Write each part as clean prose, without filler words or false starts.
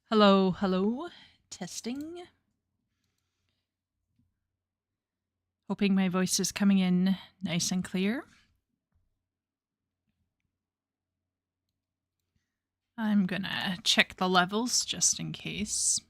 Hello, hello. Testing. Hoping my voice is coming in nice and clear. I'm gonna check the levels just in case.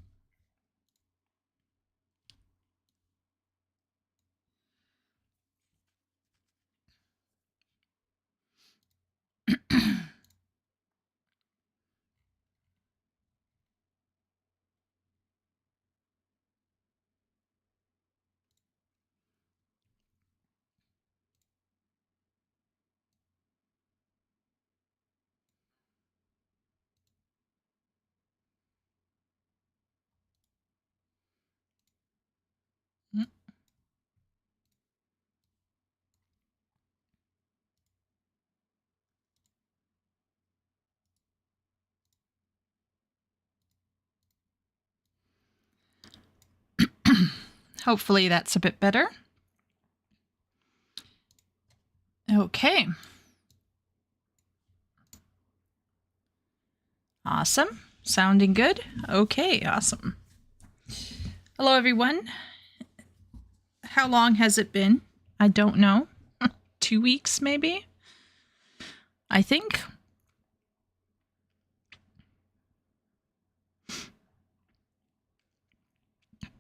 Hopefully that's a bit better. Okay. Awesome. Sounding good? Okay, awesome. Hello, everyone. How long has it been? I don't know. 2 weeks, maybe? I think.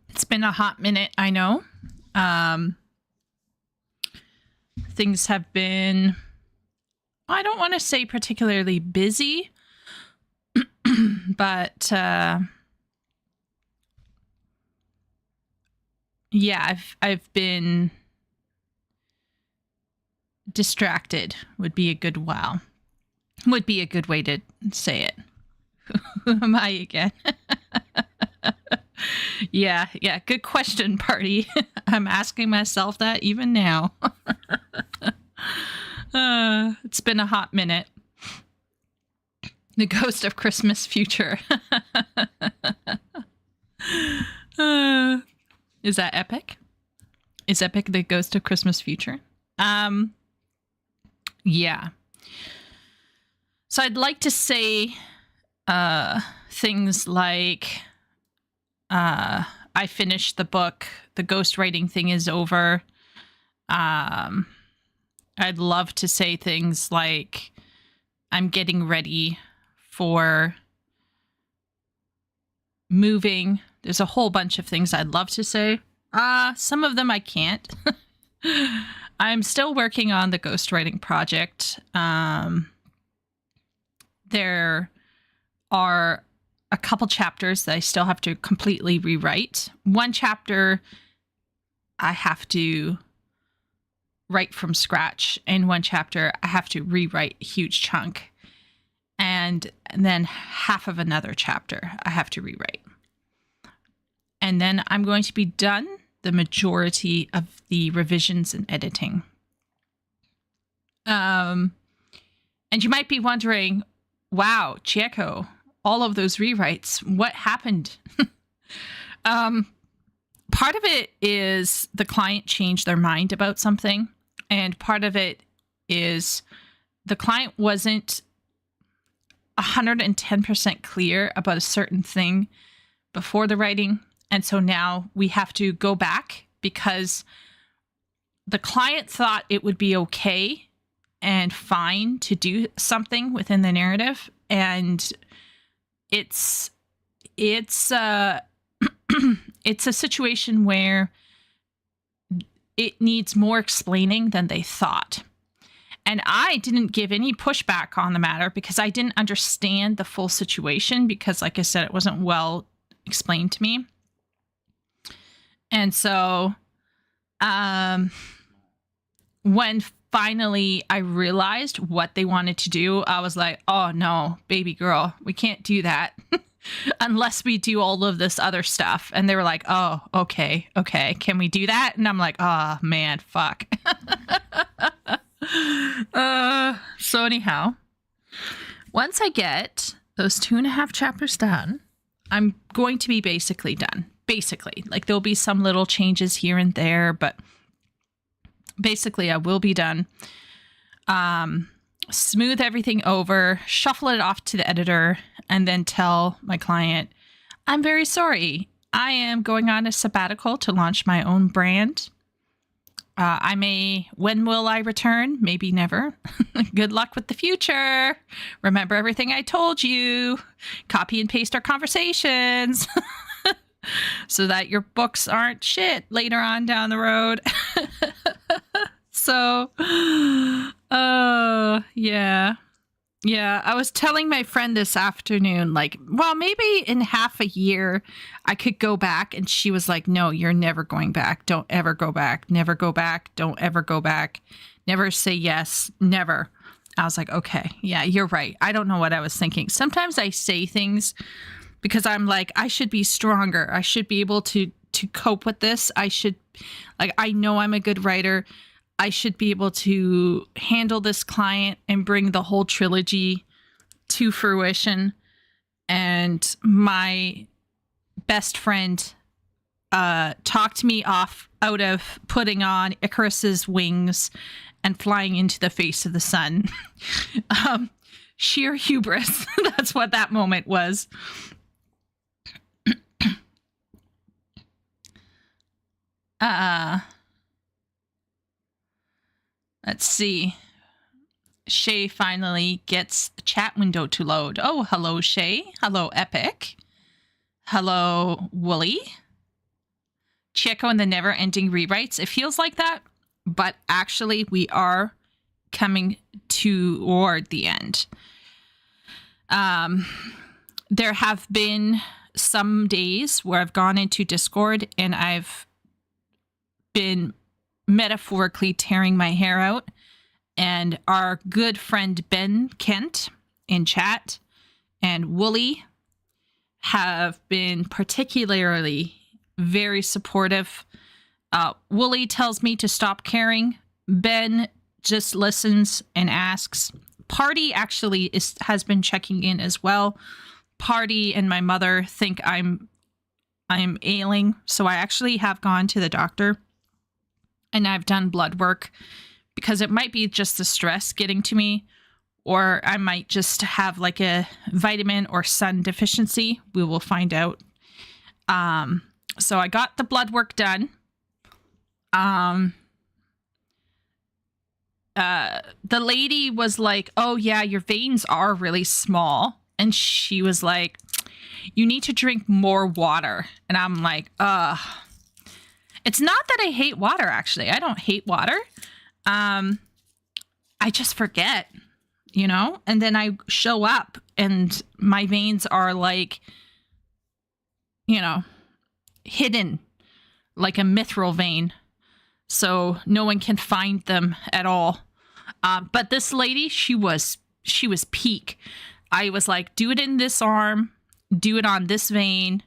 It's been a hot minute, I know. Things have been, I don't want to say particularly busy, but yeah, I've been distracted would be a good way to say it. Who am I again? Yeah, good question, party. I'm asking myself that even now. It's been a hot minute. The Ghost of Christmas Future. Is that epic? Is epic the Ghost of Christmas Future? Yeah. So I'd like to say things like I finished the book, the ghostwriting thing is over. I'd love to say things like I'm getting ready for moving. There's a whole bunch of things I'd love to say. Some of them I can't. I'm still working on the ghostwriting project. There are a couple chapters that I still have to completely rewrite. One chapter I have to write from scratch, and one chapter I have to rewrite a huge chunk. And then half of another chapter I have to rewrite. And then I'm going to be done the majority of the revisions and editing. And you might be wondering, wow, Chieko, all of those rewrites, what happened? Part of it is the client changed their mind about something. And part of it is the client wasn't 110% clear about a certain thing before the writing. And so now we have to go back because the client thought it would be okay and fine to do something within the narrative. And it's a situation where it needs more explaining than they thought. And I didn't give any pushback on the matter because I didn't understand the full situation because, like I said, it wasn't well explained to me. And so when finally I realized what they wanted to do, I was like, oh no, baby girl, we can't do that unless we do all of this other stuff. And they were like, oh, okay, can we do that? And I'm like, oh man, fuck. So anyhow, once I get those 2.5 chapters done, I'm going to be basically done. Basically, like there'll be some little changes here and there, but basically I will be done. Smooth everything over, shuffle it off to the editor, and then tell my client, I'm very sorry. I am going on a sabbatical to launch my own brand. When will I return? Maybe never. Good luck with the future. Remember everything I told you. Copy and paste our conversations so that your books aren't shit later on down the road. So, yeah. Yeah, I was telling my friend this afternoon, like, well, maybe in half a year I could go back. And she was like, no, you're never going back. Don't ever go back. Never go back. Don't ever go back. Never say yes. Never. I was like, okay, yeah, you're right. I don't know what I was thinking. Sometimes I say things because I'm like, I should be stronger. I should be able to cope with this. I know I'm a good writer. I should be able to handle this client and bring the whole trilogy to fruition. And my best friend talked me out of putting on Icarus's wings and flying into the face of the sun. Sheer hubris. That's what that moment was. Let's see. Shay finally gets the chat window to load. Oh, hello, Shay. Hello, Epic. Hello, Wooly. Chieko and the never-ending rewrites. It feels like that, but actually we are coming toward the end. There have been some days where I've gone into Discord and I've been metaphorically tearing my hair out, and our good friend Ben Kent in chat and Wooly have been particularly very supportive. Wooly tells me to stop caring. Ben just listens and asks. Party actually has been checking in as well. Party and my mother think I'm ailing, so I actually have gone to the doctor. And I've done blood work because it might be just the stress getting to me, or I might just have like a vitamin or sun deficiency. We will find out. So I got the blood work done. The lady was like, oh yeah, your veins are really small. And she was like, you need to drink more water. And I'm like, It's not that I hate water, actually. I don't hate water. I just forget, and then I show up and my veins are like, hidden like a mithril vein. So no one can find them at all. But this lady, she was peak. I was like, do it in this arm, do it on this vein,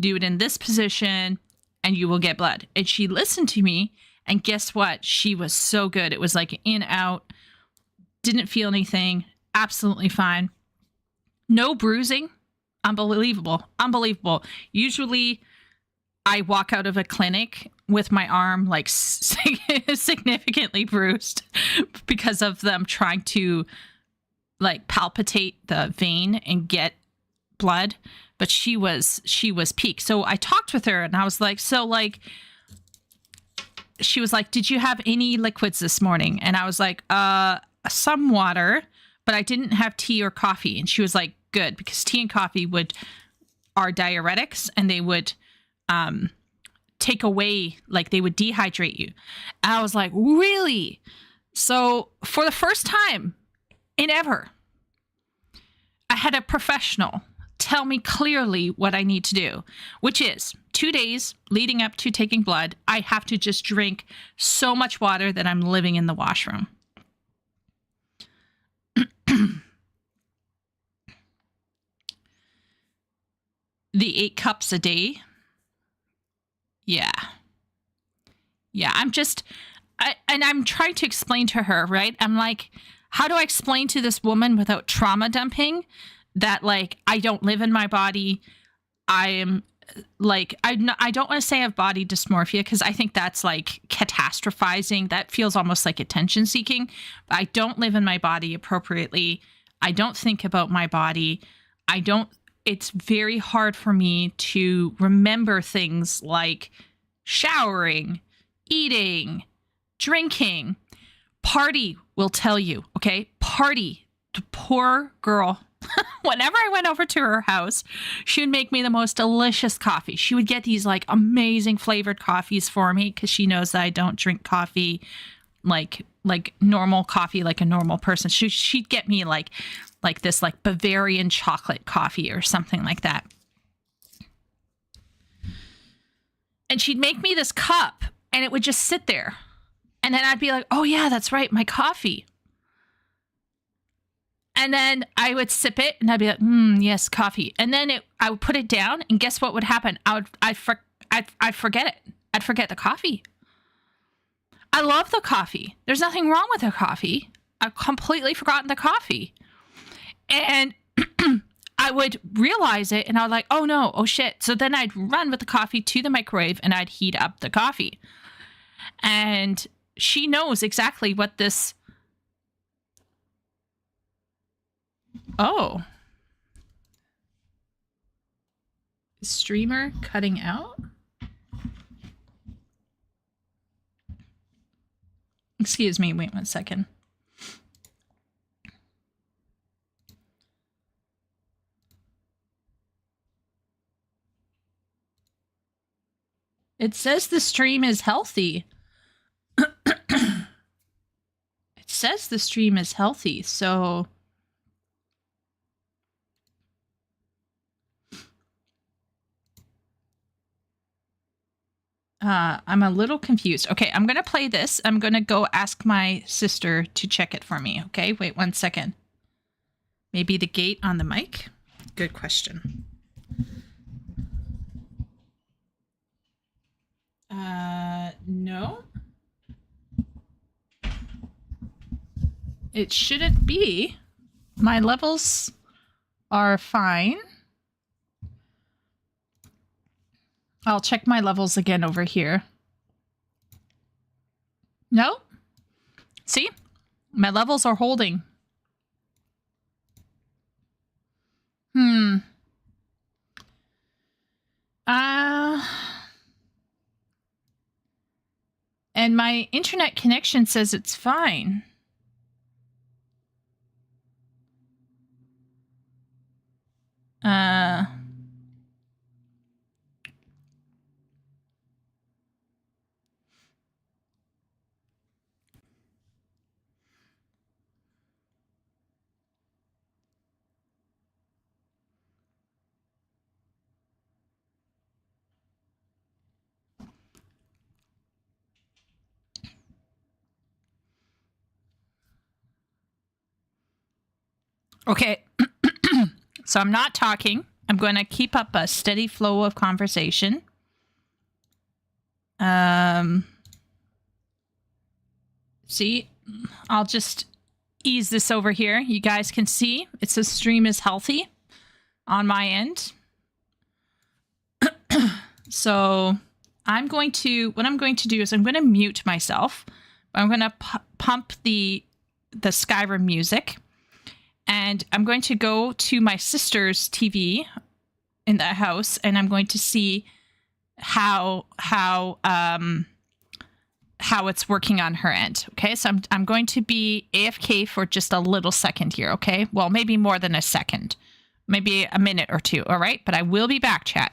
do it in this position, and you will get blood. And she listened to me, and guess what? She was so good. It was like in, out, didn't feel anything, absolutely fine. No bruising. Unbelievable. Usually I walk out of a clinic with my arm like significantly bruised because of them trying to like palpitate the vein and get blood. But she was peak. So I talked with her and I was like, she was like, did you have any liquids this morning? And I was like, some water, but I didn't have tea or coffee. And she was like, good, because tea and coffee are diuretics and they would take away, like they would dehydrate you. And I was like, really? So for the first time in ever, I had a professional tell me clearly what I need to do, which is 2 days leading up to taking blood, I have to just drink so much water that I'm living in the washroom. The 8 cups a day. Yeah. I'm trying to explain to her, right? I'm like, how do I explain to this woman without trauma dumping that, like, I don't live in my body? I am like, I don't want to say I have body dysmorphia because I think that's like catastrophizing. That feels almost like attention seeking. But I don't live in my body appropriately. I don't think about my body. it's very hard for me to remember things like showering, eating, drinking. Party will tell you, okay? Party, the poor girl. Whenever I went over to her house, she would make me the most delicious coffee. She would get these like amazing flavored coffees for me because she knows that I don't drink coffee like normal coffee like a normal person. She'd get me like this like Bavarian chocolate coffee or something like that. And she'd make me this cup and it would just sit there. And then I'd be like, oh yeah, that's right, my coffee. And then I would sip it and I'd be like, yes, coffee. And then I would put it down and guess what would happen? I'd forget it. I'd forget the coffee. I love the coffee. There's nothing wrong with the coffee. I've completely forgotten the coffee. And I would realize it and I was like, oh no, oh shit. So then I'd run with the coffee to the microwave and I'd heat up the coffee. And she knows exactly what this... Oh. Streamer cutting out? Excuse me, wait 1 second. It says the stream is healthy. It says the stream is healthy, so... I'm a little confused. Okay, I'm going to play this. I'm going to go ask my sister to check it for me. Okay, wait 1 second. Maybe the gate on the mic? Good question. No. It shouldn't be. My levels are fine. I'll check my levels again over here. No? See? My levels are holding. And my internet connection says it's fine. Okay. So I'm not talking. I'm going to keep up a steady flow of conversation. See, I'll just ease this over here. You guys can see it says stream is healthy on my end. So what I'm going to do is I'm going to mute myself. I'm going to pump the Skyrim music. And I'm going to go to my sister's TV in the house, and I'm going to see how it's working on her end. Okay, so I'm going to be AFK for just a little second here. Okay, well, maybe more than a second, maybe a minute or two. All right, but I will be back, chat.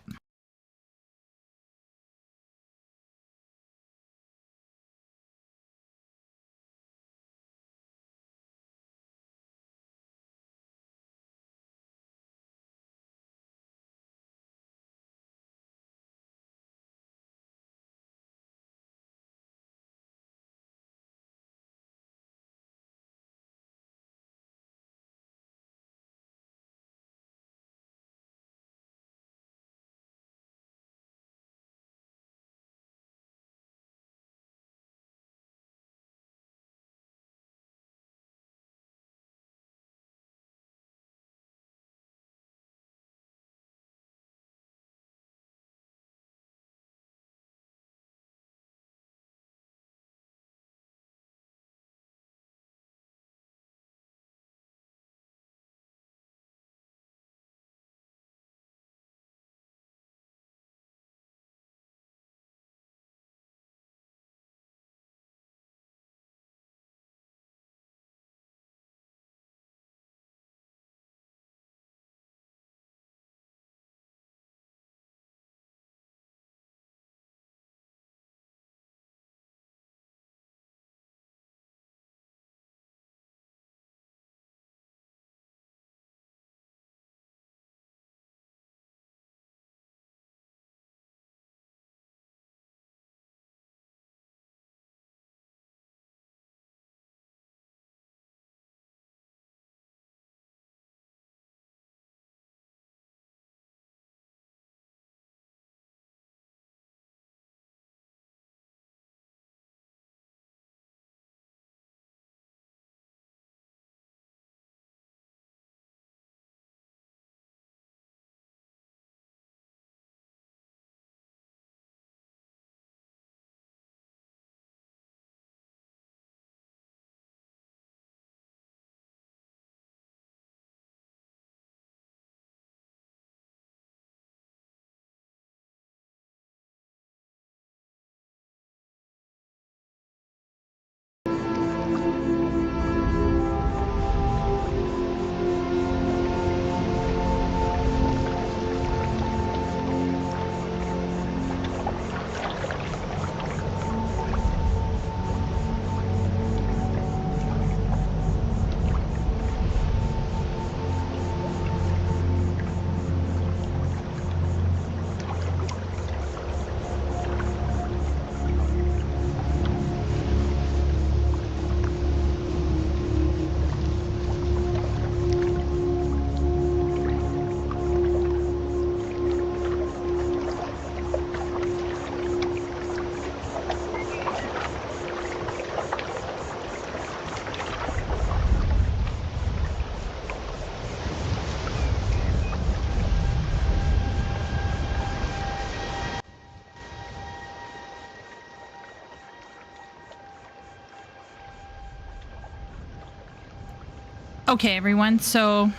Okay, everyone. So,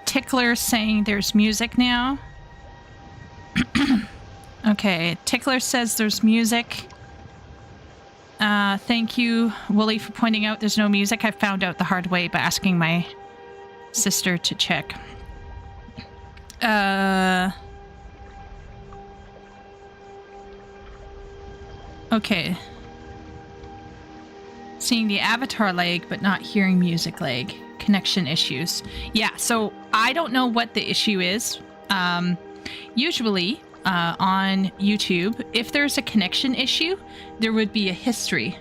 Tickler's saying there's music now. Okay, Tickler says there's music. Thank you, Wooly, for pointing out there's no music. I found out the hard way by asking my sister to check. Okay. Seeing the avatar lag, but not hearing music lag. Connection issues. Yeah, so I don't know what the issue is. Usually, on YouTube, if there's a connection issue, there would be a history.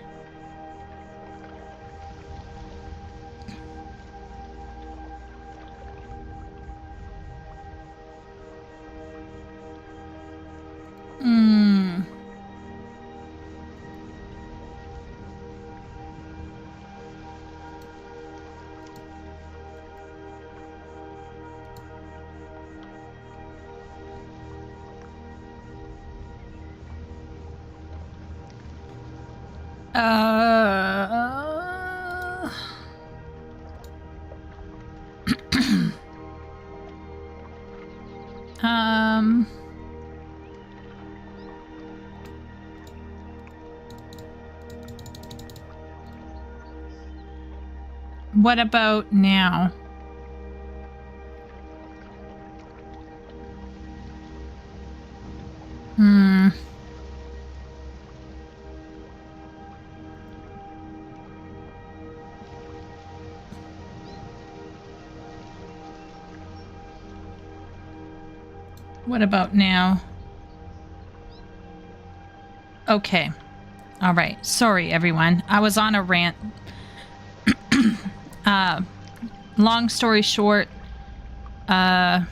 What about now? What about now? Okay. All right. Sorry, everyone. I was on a rant. Long story short, I'm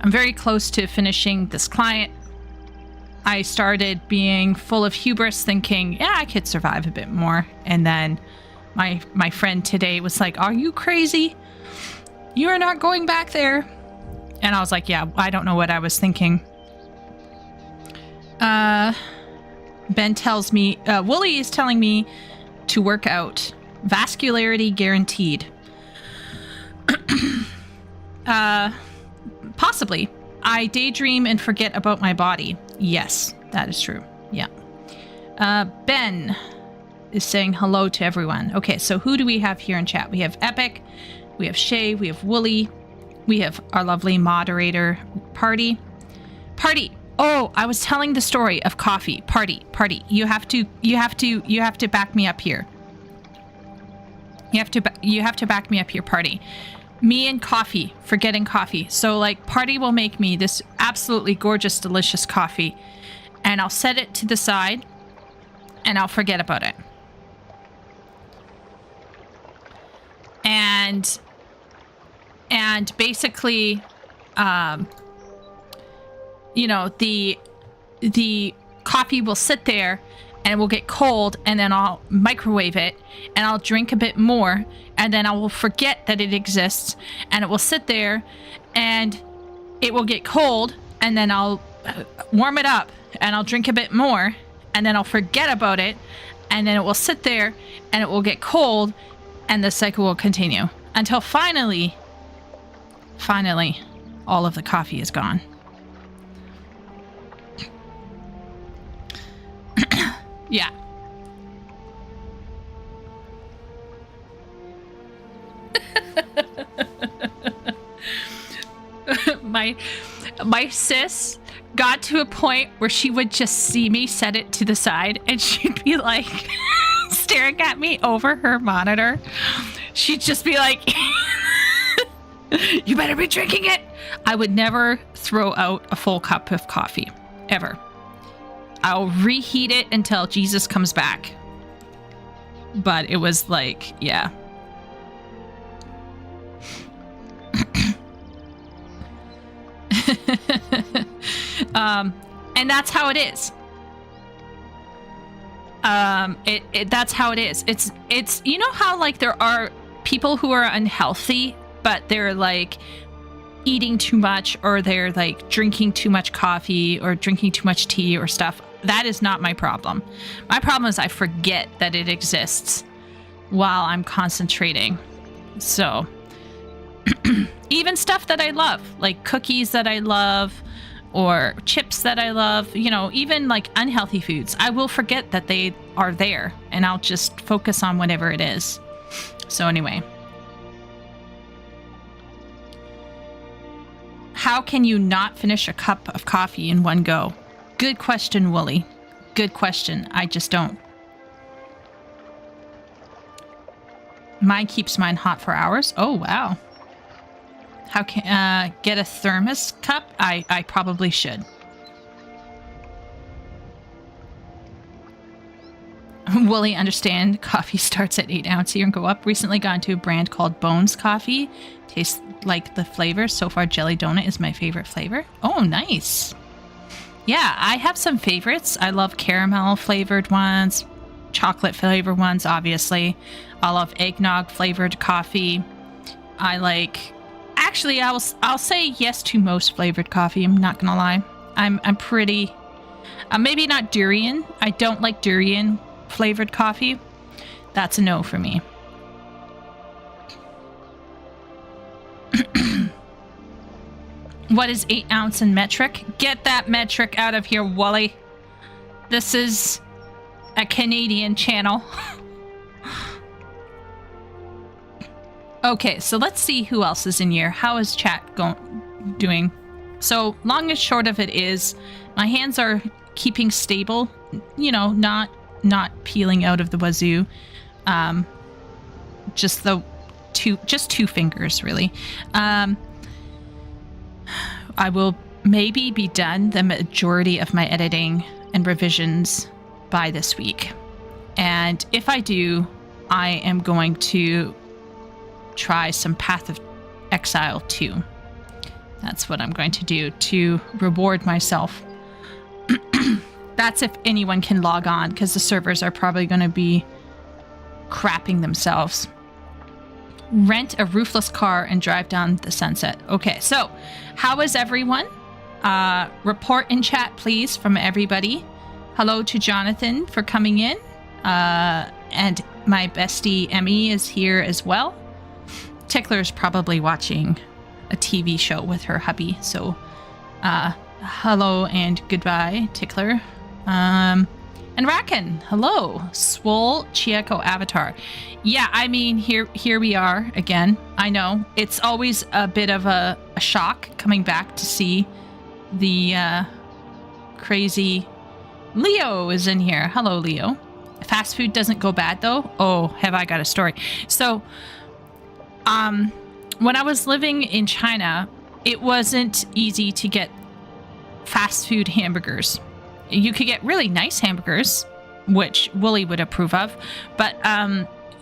very close to finishing this client. I started being full of hubris, thinking, yeah, I could survive a bit more. And then my friend today was like, are you crazy? You are not going back there. And I was like, yeah, I don't know what I was thinking. Ben tells me, Wooly is telling me to work out. Vascularity guaranteed. Possibly. I daydream and forget about my body. Yes, that is true. Yeah. Ben is saying hello to everyone. Okay, so who do we have here in chat? We have Epic, we have Shay, we have Wooly, we have our lovely moderator, Party. Party! Oh, I was telling the story of coffee. Party. You have to back me up here. You have to back me up here, Party. Me and coffee, forgetting coffee. So, like, Party will make me this absolutely gorgeous, delicious coffee, and I'll set it to the side, and I'll forget about it. And basically, you know, the coffee will sit there, and it will get cold, and then I'll microwave it, and I'll drink a bit more, and then I will forget that it exists, and it will sit there, and it will get cold, and then I'll warm it up, and I'll drink a bit more, and then I'll forget about it, and then it will sit there, and it will get cold, and the cycle will continue until finally, all of the coffee is gone. Yeah. My sis got to a point where she would just see me set it to the side, and she'd be like staring at me over her monitor. She'd just be like, you better be drinking it. I would never throw out a full cup of coffee, ever. I'll reheat it until Jesus comes back. But it was like, yeah. And that's how it is. That's how it is. It's you know how, like, there are people who are unhealthy, but they're like eating too much, or they're like drinking too much coffee or drinking too much tea or stuff. That is not my problem. My problem is I forget that it exists. while I'm concentrating. So even stuff that I love, like cookies that I love or chips that I love, you know, even like unhealthy foods, I will forget that they are there and I'll just focus on whatever it is. So anyway, how can you not finish a cup of coffee in one go? Good question, Wooly. Good question. I just don't. Mine keeps mine hot for hours. Oh, wow. How can get a thermos cup? I probably should. Wooly, understand coffee starts at 8 ounce here and go up. Recently got into a brand called Bones Coffee. Tastes like the flavor. So far, Jelly Donut is my favorite flavor. Oh, nice. Yeah, I have some favorites. I love caramel flavored ones, chocolate flavored ones, obviously. I love eggnog flavored coffee. I like... Actually, I'll say yes to most flavored coffee. I'm not gonna lie. I'm pretty... maybe not durian. I don't like durian flavored coffee. That's a no for me. What is 8 ounce in metric? Get that metric out of here, Wally. This is a Canadian channel. Okay, so let's see who else is in here. How is chat doing? So long and short of it is, my hands are keeping stable. You know, not peeling out of the wazoo. Just two fingers, really. I will maybe be done the majority of my editing and revisions by this week. And if I do, I am going to try some Path of Exile 2. That's what I'm going to do to reward myself. That's if anyone can log on, because the servers are probably going to be crapping themselves. Rent a roofless car and drive down the sunset. Okay, so how is everyone? Report in chat, please, from everybody. Hello to Jonathan for coming in. And my bestie Emmy is here as well. Tickler's probably watching a TV show with her hubby. So hello and goodbye, Tickler. And Racken, hello. Swole Chieko Avatar. Yeah, I mean, here we are again. I know. It's always a bit of a shock coming back to see the crazy... Leo is in here. Hello, Leo. Fast food doesn't go bad, though? Oh, have I got a story. So, when I was living in China, it wasn't easy to get fast food hamburgers. You could get really nice hamburgers, which Wooly would approve of, but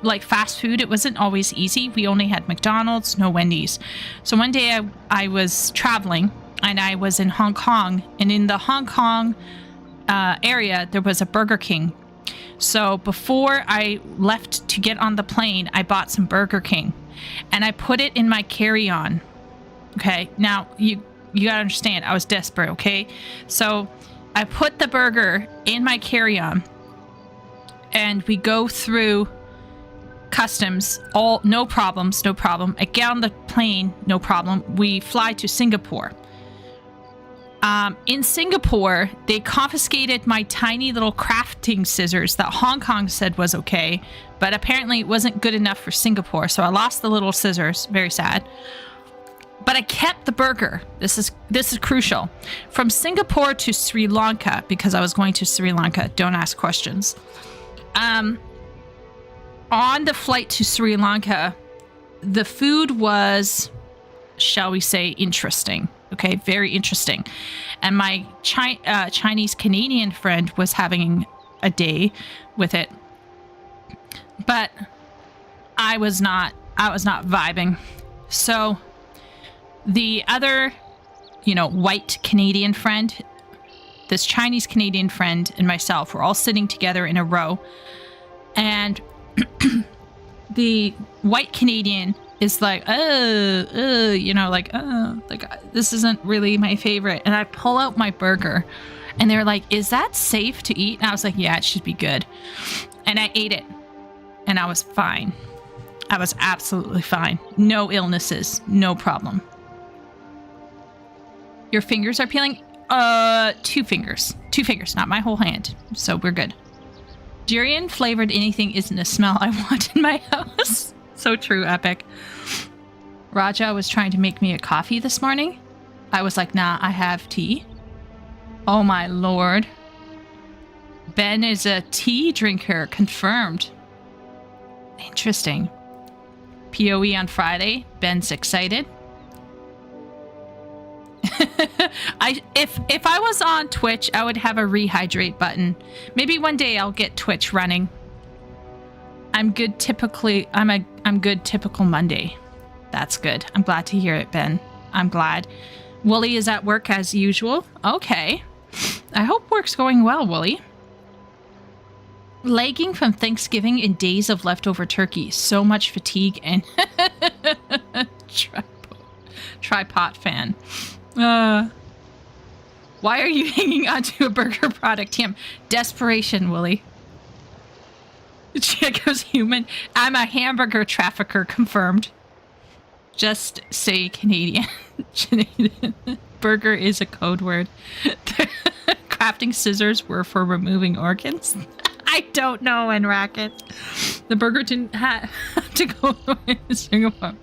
like fast food, it wasn't always easy. We only had McDonald's, no Wendy's. So one day I was traveling and I was in Hong Kong, and in the Hong Kong area, there was a Burger King. So before I left to get on the plane, I bought some Burger King and I put it in my carry-on. Okay, now you gotta understand, I was desperate, okay? So I put the burger in my carry-on and we go through customs, no problems. I get on the plane, no problem. We fly to Singapore. In Singapore, they confiscated my tiny little crafting scissors that Hong Kong said was okay, but apparently it wasn't good enough for Singapore, so I lost the little scissors. Very sad. But I kept the burger. This is crucial. From Singapore to Sri Lanka, because I was going to Sri Lanka. Don't ask questions. On the flight to Sri Lanka, the food was, shall we say, interesting. Okay, very interesting. And my Chinese Canadian friend was having a day with it. But I was not vibing. So the other, white Canadian friend, this Chinese Canadian friend and myself were all sitting together in a row. And the white Canadian is like, this isn't really my favorite. And I pull out my burger and they're like, is that safe to eat? And I was like, yeah, it should be good. And I ate it. and I was fine. I was absolutely fine. No illnesses, no problem. Your fingers are peeling? 2 fingers. 2 fingers, not my whole hand. So we're good. Durian flavored anything isn't a smell I want in my house. So true, Epic. Raja was trying to make me a coffee this morning. I was like, nah, I have tea. Oh my lord. Ben is a tea drinker, confirmed. Interesting. PoE on Friday. Ben's excited. If I was on Twitch, I would have a rehydrate button. Maybe one day I'll get Twitch running. I'm good typical Monday. That's good. I'm glad to hear it, Ben. I'm glad. Wooly is at work as usual. Okay. I hope work's going well, Wooly. Lagging from Thanksgiving and days of leftover turkey. So much fatigue and tripod fan. Why are you hanging onto a burger product, Tim? Desperation, Wooly. Chico's human. I'm a hamburger trafficker, confirmed. Just say Canadian. Burger is a code word. Crafting scissors were for removing organs. I don't know, and Racket. The burger didn't have to go to Singapore.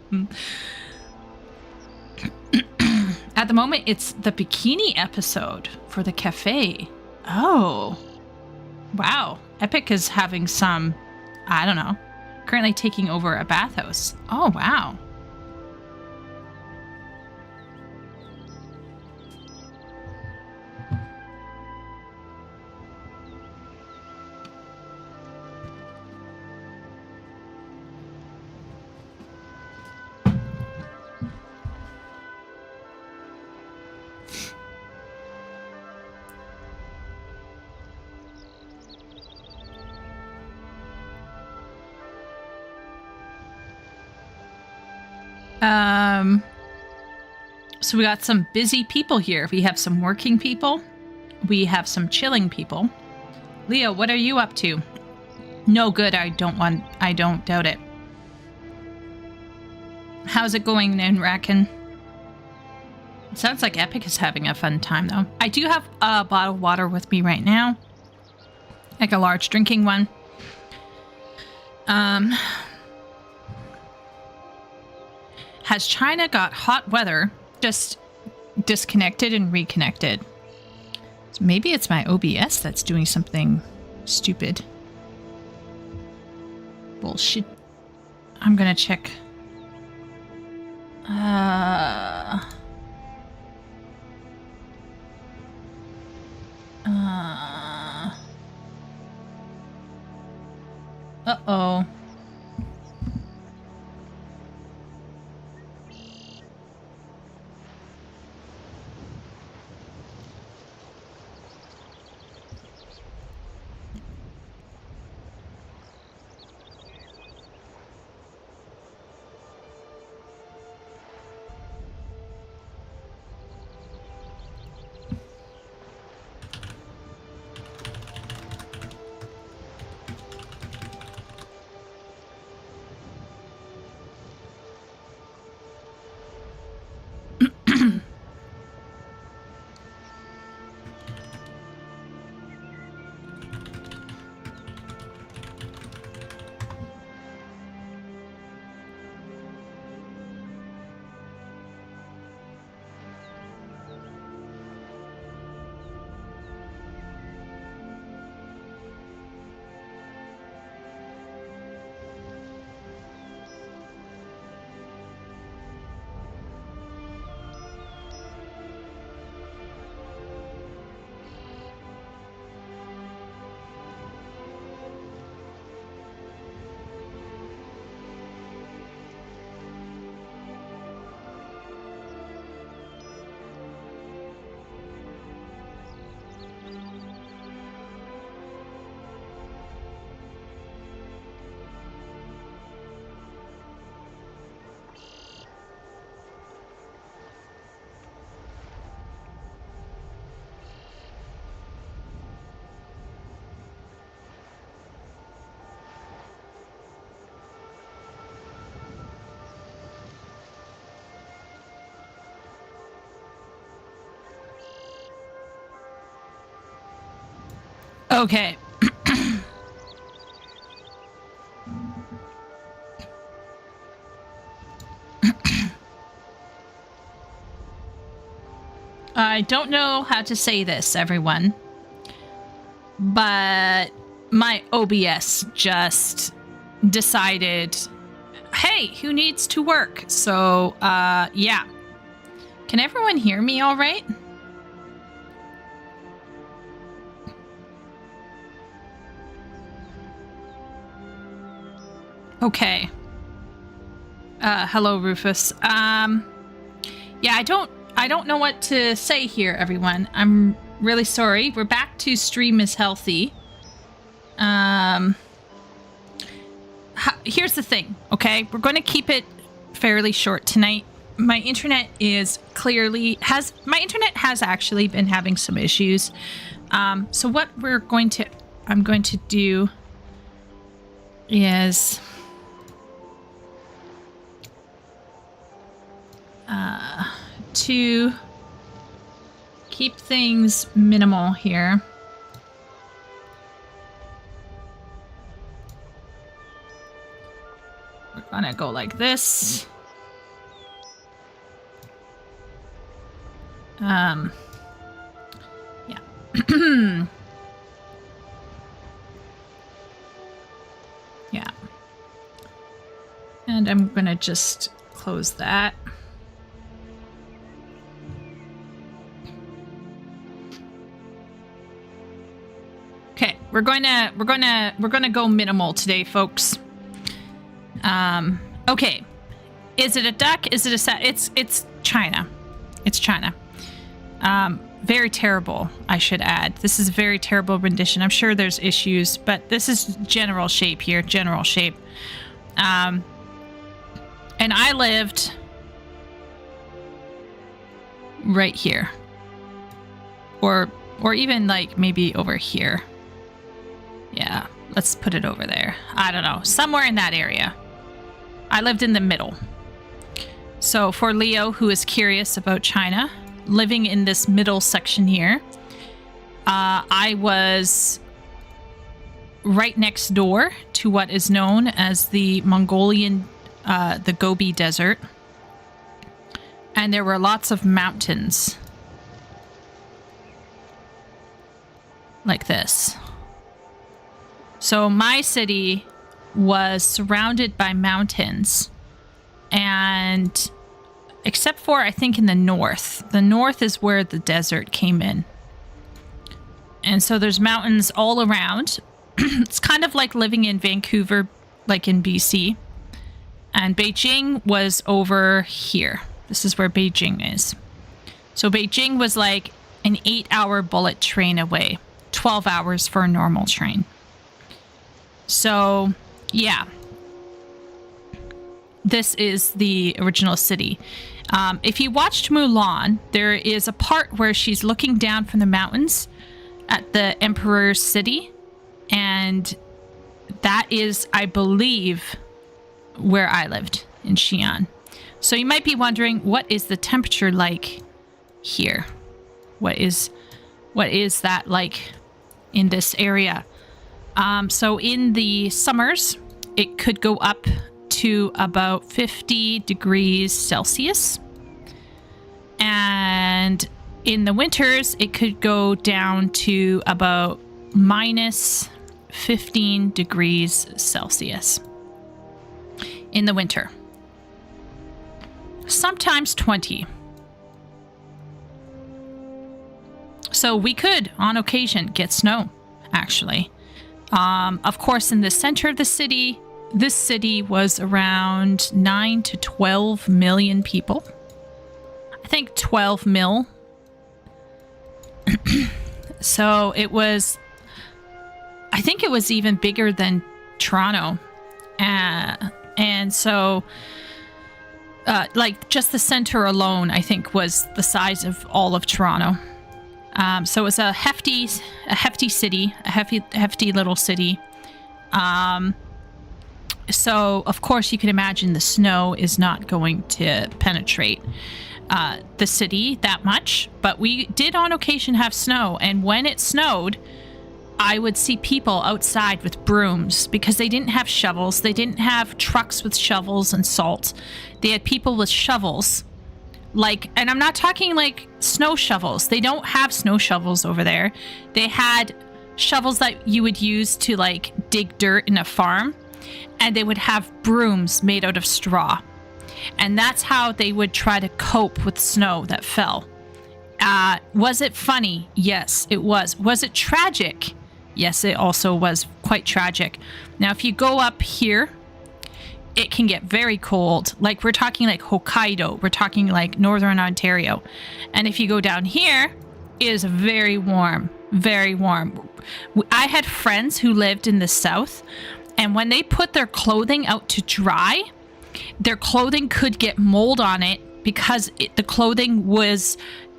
At the moment, it's the bikini episode for the cafe. Oh. Wow. Epic is having some, I don't know, currently taking over a bathhouse. Oh, wow. So we got some busy people here. We have some working people. We have some chilling people. Leo, what are you up to? No good. I don't doubt it. How's it going then, Racken? It sounds like Epic is having a fun time, though. I do have a bottle of water with me right now. Like a large drinking one. Has China got hot weather? Just disconnected and reconnected. So maybe it's my OBS that's doing something stupid. Bullshit. I'm gonna check. Uh-oh. Okay. I don't know how to say this, everyone, but my OBS just decided, hey, who needs to work? So, yeah. Can everyone hear me all right? Okay. Hello, Rufus. Yeah, I don't know what to say here, everyone. I'm really sorry. We're back to stream is healthy. Here's the thing, okay? We're going to keep it fairly short tonight. My internet has actually been having some issues. So what I'm going to do is to keep things minimal here. We're gonna go like this. Yeah. Yeah. And I'm gonna just close that. Okay, we're gonna go minimal today, folks. Okay. Is it a duck? Is it a it's China. It's China. Very terrible, I should add. This is a very terrible rendition. I'm sure there's issues, but this is general shape here, general shape. And I lived right here. Or even like maybe over here. Yeah, let's put it over there. I don't know, somewhere in that area. I lived in the middle. So for Leo, who is curious about China, living in this middle section here, I was right next door to what is known as the Mongolian, the Gobi Desert. And there were lots of mountains. Like this. So my city was surrounded by mountains, and except for, I think, in the north is where the desert came in. And so there's mountains all around. It's kind of like living in Vancouver, like in BC. And Beijing was over here. This is where Beijing is. So Beijing was like an 8-hour bullet train away. 12 hours for a normal train. So, yeah. This is the original city. If you watched Mulan, there is a part where she's looking down from the mountains at the Emperor's city. And that is, I believe, where I lived, in Xi'an. So you might be wondering, what is the temperature like here? What is that like in this area? So in the summers, it could go up to about 50 degrees Celsius. And in the winters, it could go down to about minus 15 degrees Celsius in the winter. Sometimes 20. So we could, on occasion, get snow, actually. Of course, in the center of the city, this city was around 9 to 12 million people. I think 12 mil. So it was, I think it was even bigger than Toronto. And so, like, just the center alone, I think, was the size of all of Toronto. So it was a hefty city, a hefty little city. So of course you can imagine the snow is not going to penetrate the city that much, but we did on occasion have snow. And when it snowed, I would see people outside with brooms because they didn't have shovels. They didn't have trucks with shovels and salt. They had people with shovels. Like, and I'm not talking like snow shovels. They don't have snow shovels over there. They had shovels that you would use to like dig dirt in a farm, and they would have brooms made out of straw. And that's how they would try to cope with snow that fell. Was it funny? Yes, it was. Was it tragic? Yes, it also was quite tragic. Now, if you go up here, it can get very cold. Like, we're talking like Hokkaido. We're talking like northern Ontario. And if you go down here, it is very warm. Very warm. I had friends who lived in the south, and when they put their clothing out to dry, their clothing could get mold on it because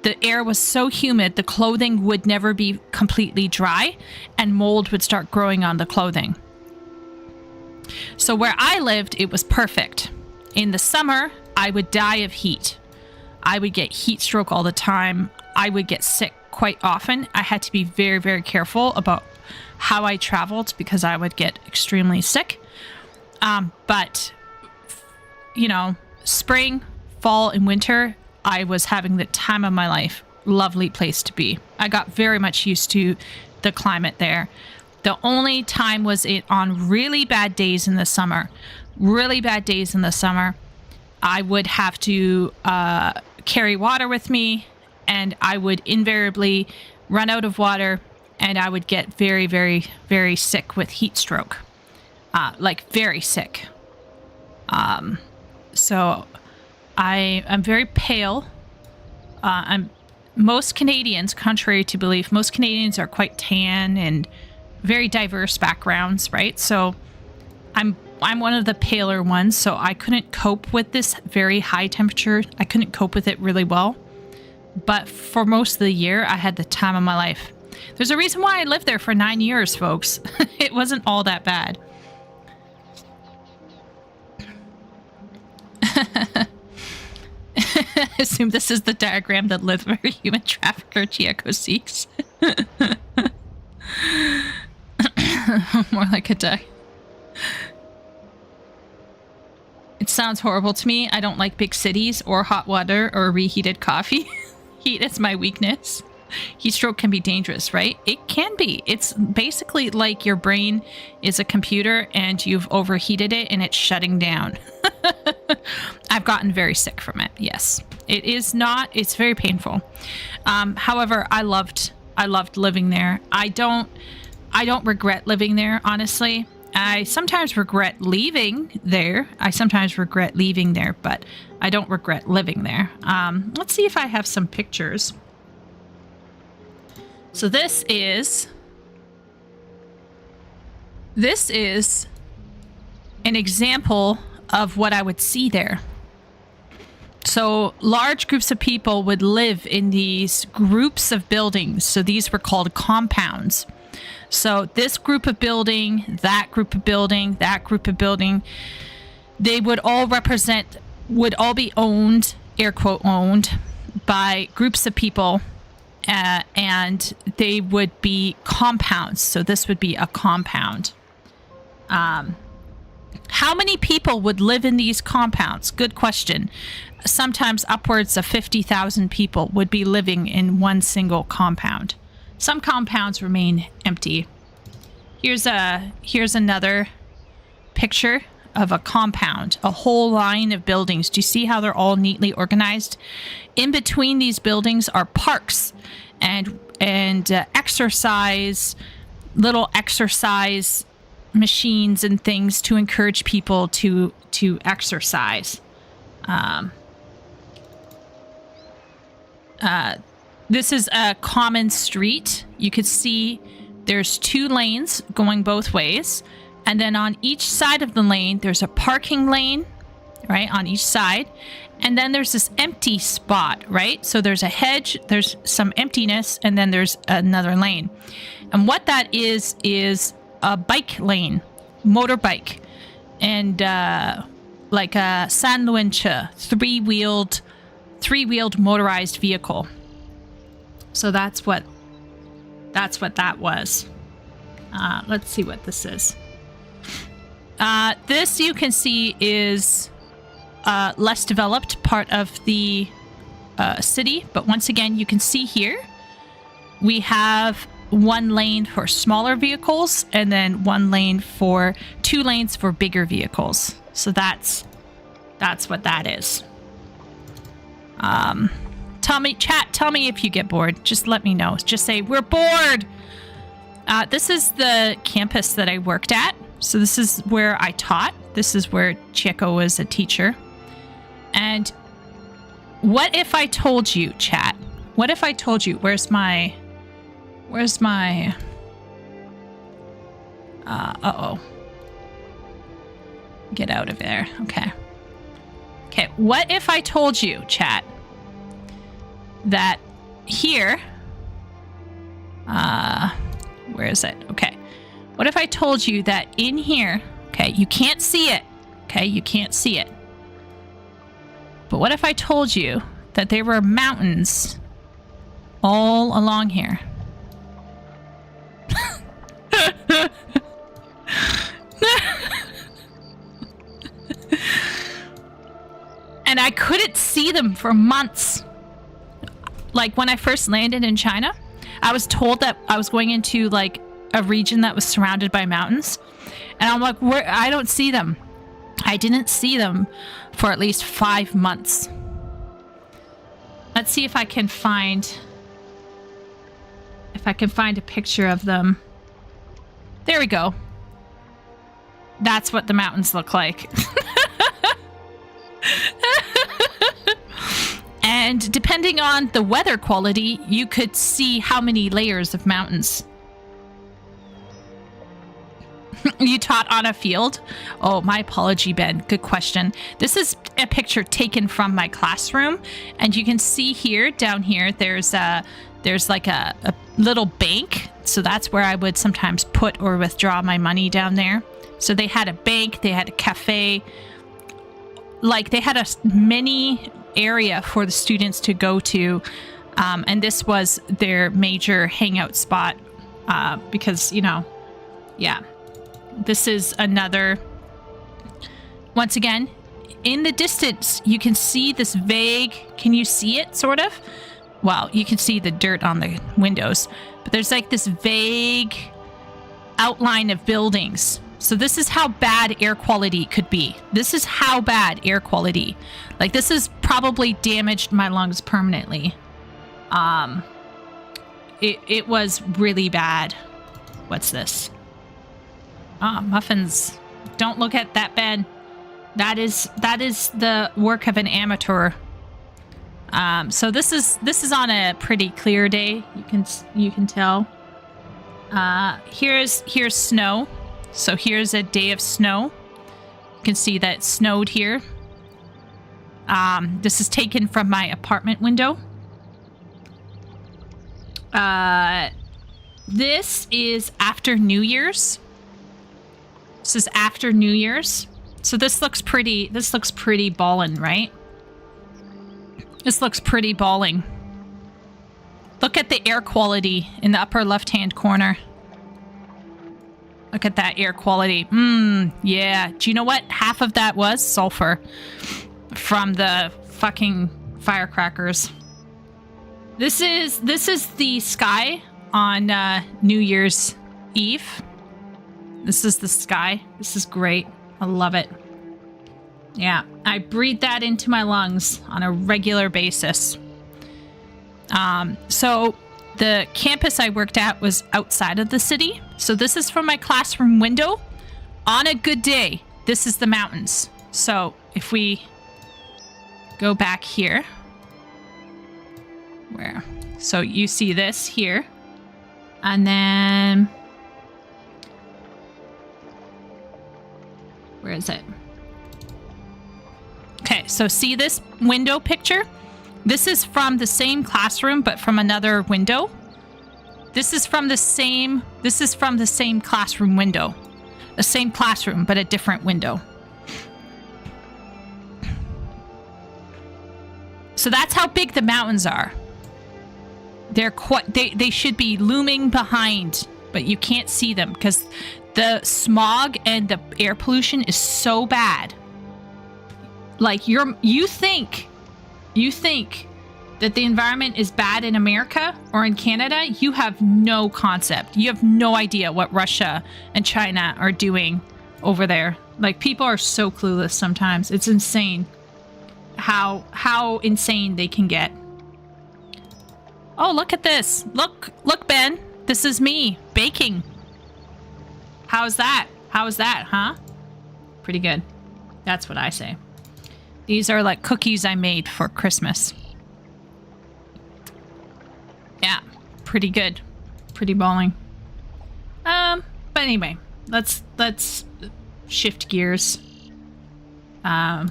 the air was so humid, the clothing would never be completely dry, and mold would start growing on the clothing. So where I lived, it was perfect. In the summer, I would die of heat. I would get heat stroke all the time. I would get sick quite often. I had to be very, very careful about how I traveled because I would get extremely sick. But, you know, spring, fall, and winter, I was having the time of my life. Lovely place to be. I got very much used to the climate there. The only time was it on really bad days in the summer. Really bad days in the summer. I would have to carry water with me, and I would invariably run out of water, and I would get very, very, very sick with heat stroke. Like, very sick. So I'm very pale. Most Canadians, contrary to belief, most Canadians are quite tan and very diverse backgrounds, right? So I'm one of the paler ones, so I couldn't cope with this very high temperature. I couldn't cope with it really well. But for most of the year, I had the time of my life. There's a reason why I lived there for 9 years, folks. It wasn't all that bad. Assume this is the diagram that lived where human trafficker Chieko seeks. More like a die. It sounds horrible to me. I don't like big cities or hot water or reheated coffee. Heat is my weakness. Heat stroke can be dangerous, right? It can be. It's basically like your brain is a computer and you've overheated it and it's shutting down. I've gotten very sick from it. Yes, it is not. It's very painful. However, I loved living there. I don't regret living there, honestly. I sometimes regret leaving there. But I don't regret living there. Let's see if I have some pictures. So this is an example of what I would see there. So large groups of people would live in these groups of buildings. So these were called compounds. So this group of building, that group of building, that group of building, they would all be owned, air quote owned, by groups of people. And they would be compounds. So this would be a compound. How many people would live in these compounds? Good question. Sometimes upwards of 50,000 people would be living in one single compound. Some compounds remain empty. Here's another picture of a compound, a whole line of buildings. Do you see how they're all neatly organized? In between these buildings are parks and little exercise machines and things to encourage people to exercise. This is a common street. You could see there's 2 lanes going both ways. And then on each side of the lane, there's a parking lane, right, on each side. And then there's this empty spot, right? So there's a hedge, there's some emptiness, and then there's another lane. And what that is a bike lane, motorbike, and like a Sanluenche, three-wheeled motorized vehicle. So that's what that was. Let's see what this is. This you can see is less developed part of the city, but once again, you can see here we have one lane for smaller vehicles and then one lane for 2 lanes for bigger vehicles. So that's what that is. Tell me, chat, tell me if you get bored. Just let me know. Just say, we're bored! This is the campus that I worked at. So this is where I taught. This is where Chieko was a teacher. And what if I told you, chat? What if I told you, where's my... uh-oh. Get out of there. Okay. Okay, what if I told you, chat, that here... where is it? Okay. What if I told you that in here... Okay, you can't see it. Okay, you can't see it. But what if I told you that there were mountains all along here? And I couldn't see them for months. Like when I first landed in China, I was told that I was going into like a region that was surrounded by mountains. And I'm like, where? I don't see them. I didn't see them for at least 5 months. Let's see if I can find a picture of them. There we go. That's what the mountains look like. And depending on the weather quality, you could see how many layers of mountains. You taught on a field? Oh, my apology, Ben. Good question. This is a picture taken from my classroom, and you can see here, down here, there's like a little bank. So that's where I would sometimes put or withdraw my money down there. So they had a bank, they had a cafe, like they had a mini area for the students to go to, and this was their major hangout spot, because, you know, yeah. This is another, once again, in the distance, you can see this vague, can you see it, sort of? Well, you can see the dirt on the windows, but there's like this vague outline of buildings. So this is how bad air quality could be. This is how bad air quality. Like, this has probably damaged my lungs permanently. It was really bad. What's this? Ah, muffins. Don't look at that, Ben. That is the work of an amateur. So this is on a pretty clear day. You can tell. Here's snow. So here's a day of snow. You can see that it snowed here. This is taken from my apartment window. This is after New Year's. This is after New Year's. So this looks pretty ballin', right? This looks pretty balling. Look at the air quality in the upper left-hand corner. Look at that air quality. Yeah. Do you know what half of that was? Sulfur. From the fucking firecrackers. This is the sky on New Year's Eve. This is the sky. This is great. I love it. Yeah, I breathe that into my lungs on a regular basis. So the campus I worked at was outside of the city. So this is from my classroom window. On a good day, this is the mountains. So if we go back here, where? So you see this here, and then where is it? Okay, so see this window picture? This is from the same classroom, but from another window. This is from the same classroom window. The same classroom, but a different window. So that's how big the mountains are. They're quite, they should be looming behind but you can't see them because the smog and the air pollution is so bad. Like you think that the environment is bad in America or in Canada, you have no concept. You have no idea what Russia and China are doing over there. Like, people are so clueless sometimes. It's insane how insane they can get. Oh, look at this. Look, Ben. This is me baking. How's that? How's that, huh? Pretty good. That's what I say. These are like cookies I made for Christmas. Yeah, pretty good. Pretty balling. But anyway, let's shift gears. Yeah.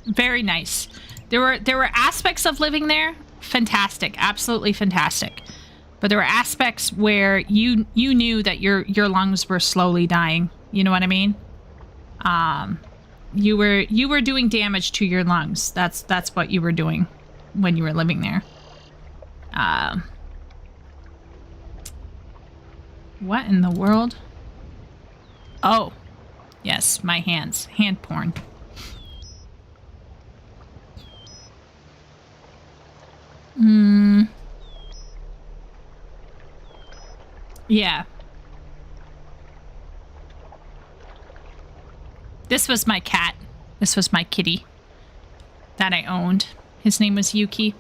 Very nice. There were aspects of living there, fantastic, absolutely fantastic. But there were aspects where you knew that your lungs were slowly dying. You know what I mean? You were doing damage to your lungs. That's what you were doing when you were living there. What in the world? Oh, yes, my hands. Hand porn. Yeah. This was my cat. This was my kitty that I owned. His name was Yuki.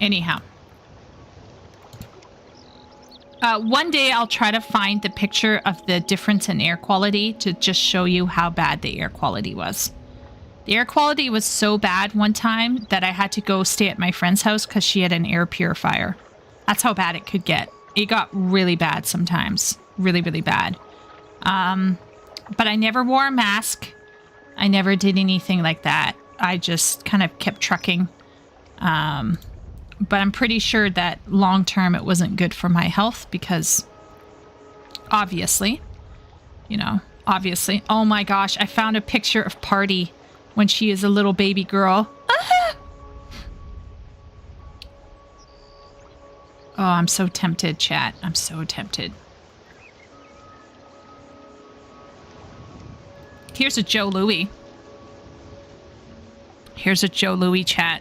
Anyhow. One day I'll try to find the picture of the difference in air quality to just show you how bad the air quality was. The air quality was so bad one time that I had to go stay at my friend's house because she had an air purifier. That's how bad it could get. It got really bad sometimes. Really, really bad. But I never wore a mask. I never did anything like that. I just kind of kept trucking. But I'm pretty sure that long term it wasn't good for my health because obviously, obviously. Oh my gosh, I found a picture of Party when she is a little baby girl. Ah! Oh, I'm so tempted, chat. I'm so tempted. Here's a Joe Louis. Here's a Joe Louis chat.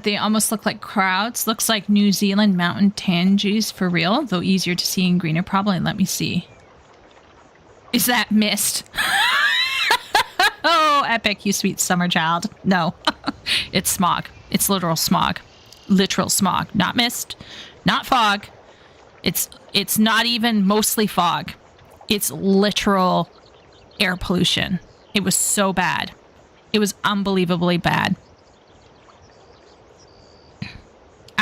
They almost look like crowds. Looks like New Zealand mountain tangies for real, though easier to see and greener probably. Let me see. Is that mist? Oh, epic, you sweet summer child. No, it's smog. It's literal smog. Literal smog. Not mist, not fog. It's not even mostly fog. It's literal air pollution. It was so bad. It was unbelievably bad.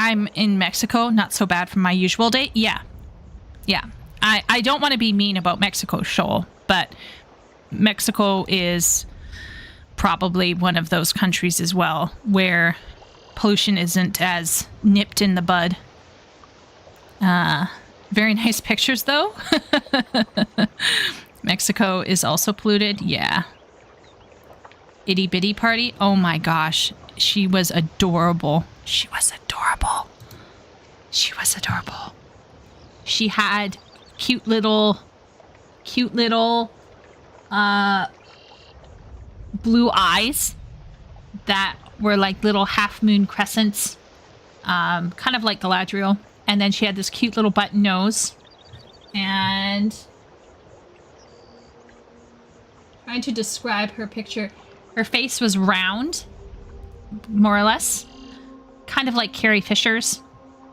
I'm in Mexico, not so bad from my usual day. Yeah. I don't want to be mean about Mexico, Shoal, but Mexico is probably one of those countries as well where pollution isn't as nipped in the bud. Very nice pictures, though. Mexico is also polluted. Yeah. Itty Bitty Party. Oh my gosh. She was adorable. She was adorable. She was adorable. She had cute little blue eyes that were like little half moon crescents, kind of like Galadriel. And then she had this cute little button nose. And trying to describe her picture, her face was round, more or less, kind of like Carrie Fisher's.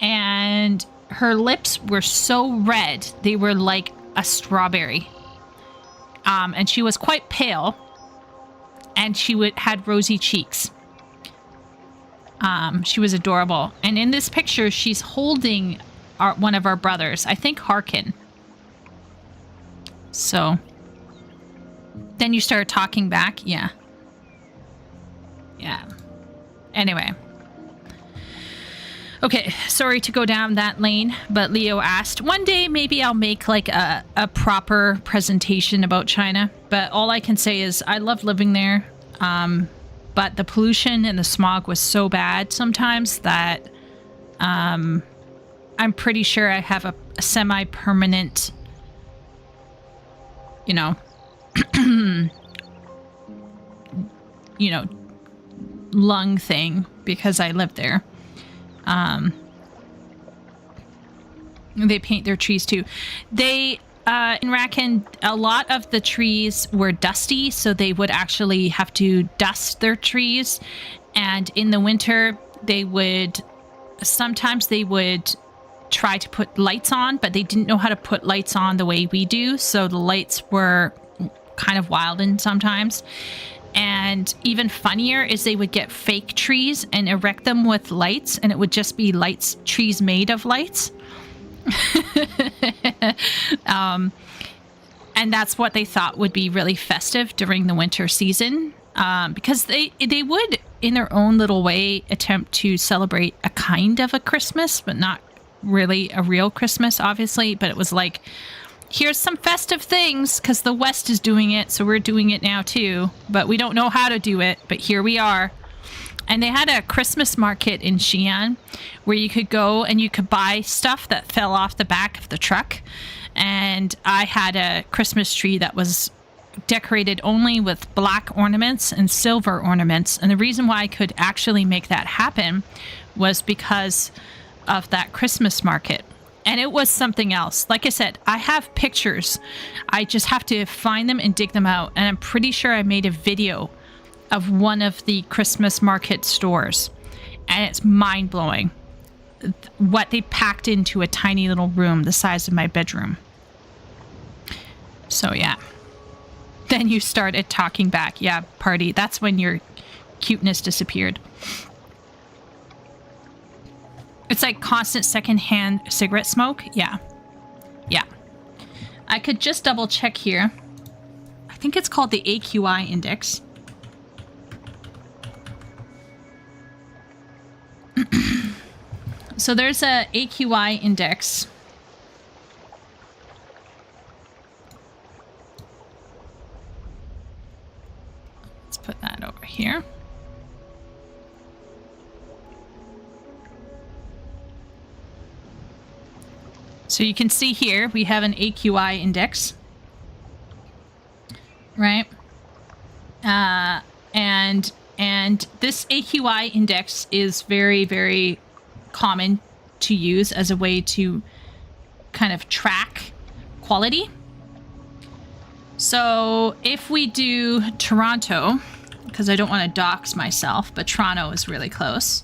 And her lips were so red, they were like a strawberry. And she was quite pale, and she had rosy cheeks. She was adorable. And in this picture, she's holding one of our brothers, I think Harkin. So then you start talking back. Yeah. Okay, sorry to go down that lane, but Leo asked, one day maybe I'll make like a proper presentation about China, but all I can say is I love living there, but the pollution and the smog was so bad sometimes that I'm pretty sure I have a semi-permanent, you know, lung thing because I lived there. They paint their trees too. They, in Rakan, a lot of the trees were dusty, so they would actually have to dust their trees. And in the winter, sometimes they would try to put lights on, but they didn't know how to put lights on the way we do. So the lights were kind of wild and sometimes. And even funnier is they would get fake trees and erect them with lights, and it would just be trees made of lights. And that's what they thought would be really festive during the winter season, because they would, in their own little way, attempt to celebrate a kind of a Christmas, but not really a real Christmas, obviously. But it was like, here's some festive things because the West is doing it, so we're doing it now too. But we don't know how to do it, but here we are. And they had a Christmas market in Xi'an where you could go and you could buy stuff that fell off the back of the truck. And I had a Christmas tree that was decorated only with black ornaments and silver ornaments. And the reason why I could actually make that happen was because of that Christmas market. And it was something else. Like I said, I have pictures. I just have to find them and dig them out. And I'm pretty sure I made a video of one of the Christmas market stores. And it's mind-blowing what they packed into a tiny little room the size of my bedroom. So yeah. Then you started talking back. Yeah, party. That's when your cuteness disappeared. It's like constant secondhand cigarette smoke. Yeah. Yeah. I could just double check here. I think it's called the AQI index. So there's a AQI index. Let's put that over here. So you can see here, we have an AQI index, right? And this AQI index is very, very common to use as a way to kind of track quality. So if we do Toronto, because I don't want to dox myself, but Toronto is really close.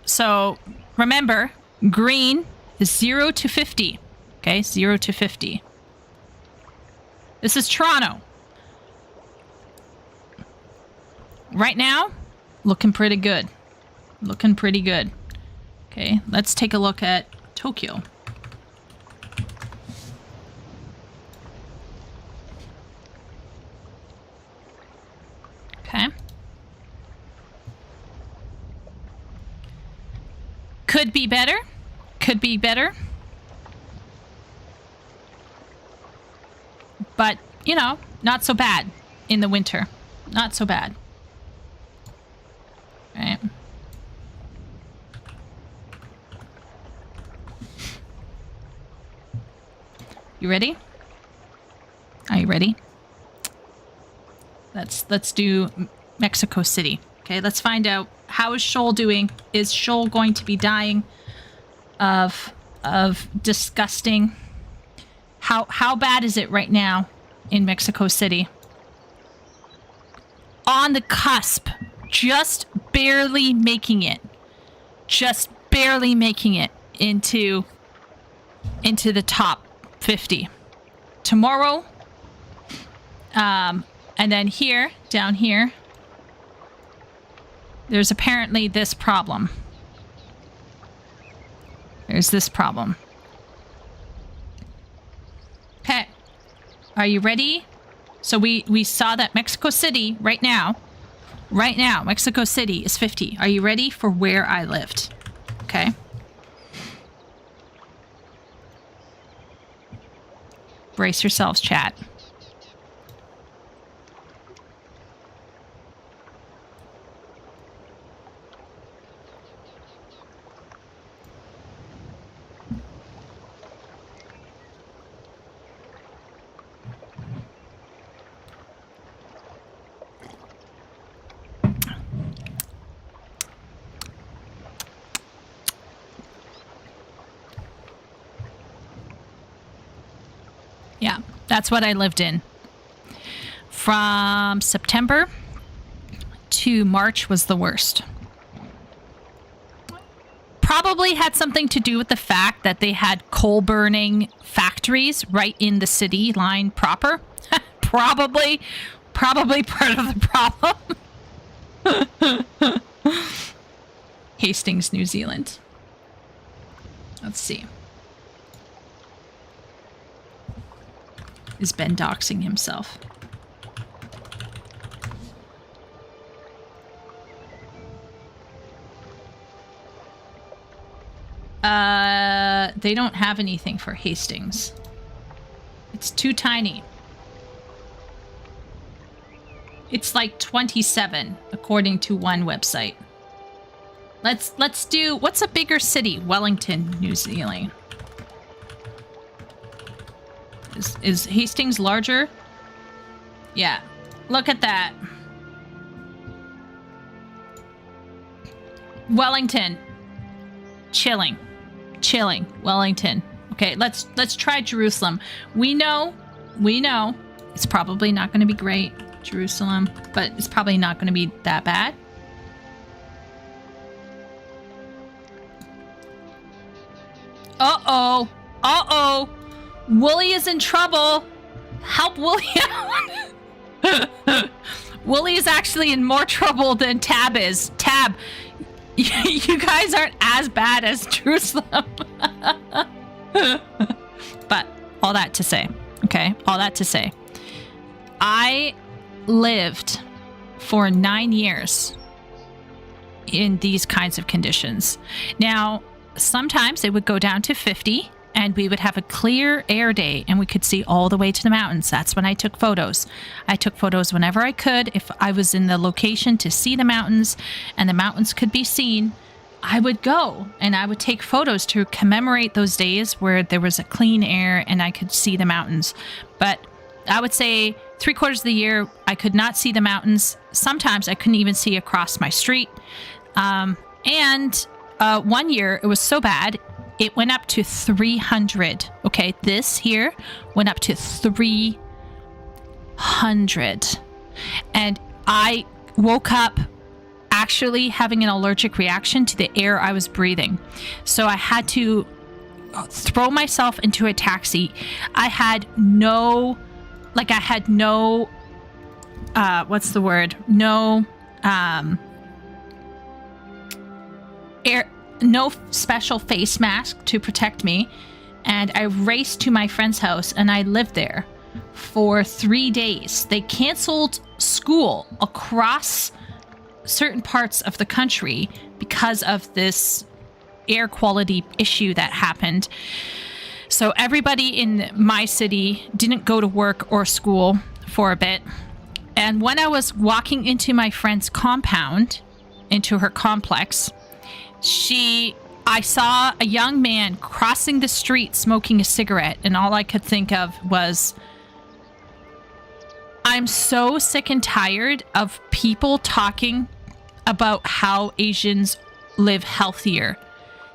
So remember, green is 0 to 50. Okay, 0 to 50. This is Toronto. Right now, looking pretty good. Looking pretty good. Okay, let's take a look at Tokyo. Okay. Could be better. Could be better. But, you know, not so bad in the winter. Not so bad. Right. You ready? Are you ready? Let's do Mexico City. Okay, let's find out, how is Shoal doing? Is Shoal going to be dying of disgusting? How bad is it right now in Mexico City? On the cusp, just barely making it. Just barely making it into the top 50. Tomorrow, and then here, down here, there's apparently this problem. There's this problem. Are you ready? So we saw that Mexico City right now, Mexico City is 50. Are you ready for where I lived? Okay. Brace yourselves, chat. Yeah, that's what I lived in. From September to March was the worst. Probably had something to do with the fact that they had coal burning factories right in the city line proper. Probably part of the problem. Hastings, New Zealand. Let's see. Is Ben doxing himself? They don't have anything for Hastings. It's too tiny. It's like 27, according to one website. Let's do, what's a bigger city? Wellington, New Zealand. Is Hastings larger? Yeah. Look at that. Wellington. Chilling. Wellington. Okay, let's try Jerusalem. We know it's probably not going to be great, Jerusalem, but it's probably not going to be that bad. Uh-oh. Wooly is in trouble. Help Wooly out. Wooly is actually in more trouble than Tab is. Tab, you guys aren't as bad as Jerusalem. But all that to say, okay? All that to say, I lived for 9 years in these kinds of conditions. Now, sometimes it would go down to 50 and we would have a clear air day and we could see all the way to the mountains. That's when I took photos. I took photos whenever I could. If I was in the location to see the mountains and the mountains could be seen, I would go and I would take photos to commemorate those days where there was a clean air and I could see the mountains. But I would say 3/4 of the year, I could not see the mountains. Sometimes I couldn't even see across my street. And 1 year, it was so bad, it went up to 300. Okay, this here went up to 300. And I woke up actually having an allergic reaction to the air I was breathing. So I had to throw myself into a taxi. I had no, what's the word? No, no special face mask to protect me. And I raced to my friend's house and I lived there for 3 days. They canceled school across certain parts of the country because of this air quality issue that happened. So everybody in my city didn't go to work or school for a bit. And when I was walking into my friend's compound, into her complex, I saw a young man crossing the street smoking a cigarette, and all I could think of was, I'm so sick and tired of people talking about how Asians live healthier.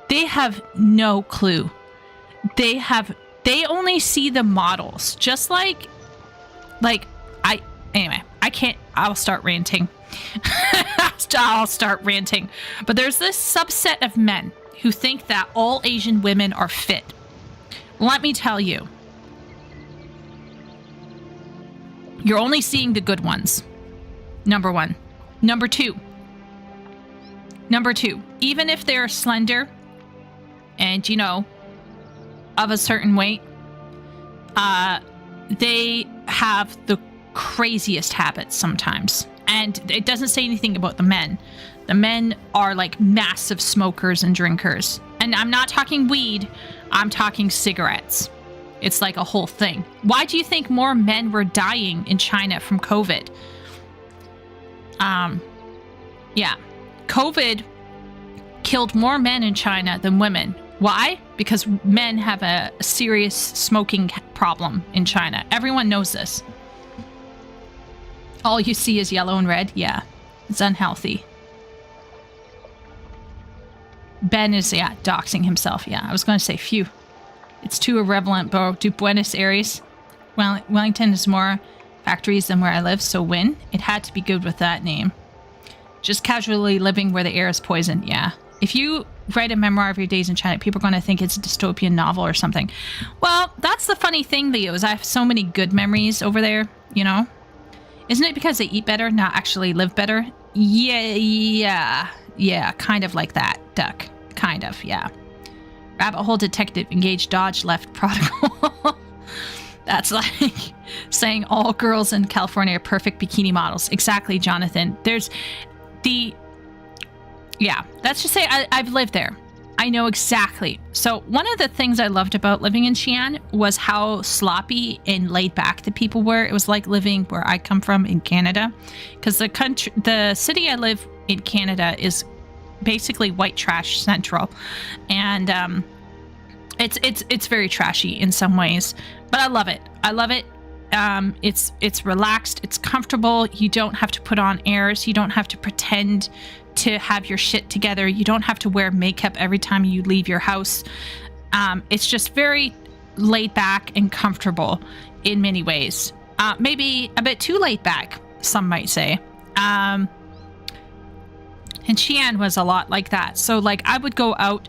They have no clue. They only see the models. Just I'll start ranting. I'll start ranting. But there's this subset of men who think that all Asian women are fit. Let me tell you. You're only seeing the good ones. Number one. Number two, even if they're slender and, of a certain weight, they have the craziest habits sometimes. And it doesn't say anything about the men. The men are like massive smokers and drinkers. And I'm not talking weed, I'm talking cigarettes. It's like a whole thing. Why do you think more men were dying in China from COVID? Yeah. COVID killed more men in China than women. Why? Because men have a serious smoking problem in China. Everyone knows this. All you see is yellow and red. Yeah, it's unhealthy. Ben is, yeah, doxing himself. Yeah, I was going to say, phew. It's too irrelevant, bro. Do Buenos Aires. Wellington is more factories than where I live, so win. It had to be good with that name. Just casually living where the air is poisoned. Yeah. If you write a memoir of your days in China, people are going to think it's a dystopian novel or something. Well, that's the funny thing, Leo, is I have so many good memories over there, you know? Isn't it because they eat better, not actually live better? Yeah, kind of like that, Duck. Kind of, yeah. Rabbit hole detective engaged Dodge left prodigal. That's like saying all girls in California are perfect bikini models. Exactly, Jonathan. There's the... Yeah, let's just say I've lived there. I know exactly. So one of the things I loved about living in Xi'an was how sloppy and laid back the people were. It was like living where I come from in Canada, because the city I live in Canada is basically white trash central, and it's very trashy in some ways, but I love it. I love it. It's relaxed. It's comfortable. You don't have to put on airs. You don't have to pretend to have your shit together. You don't have to wear makeup every time you leave your house. It's just very laid back and comfortable in many ways. Maybe a bit too laid back, some might say. And Xi'an was a lot like that. So like I would go out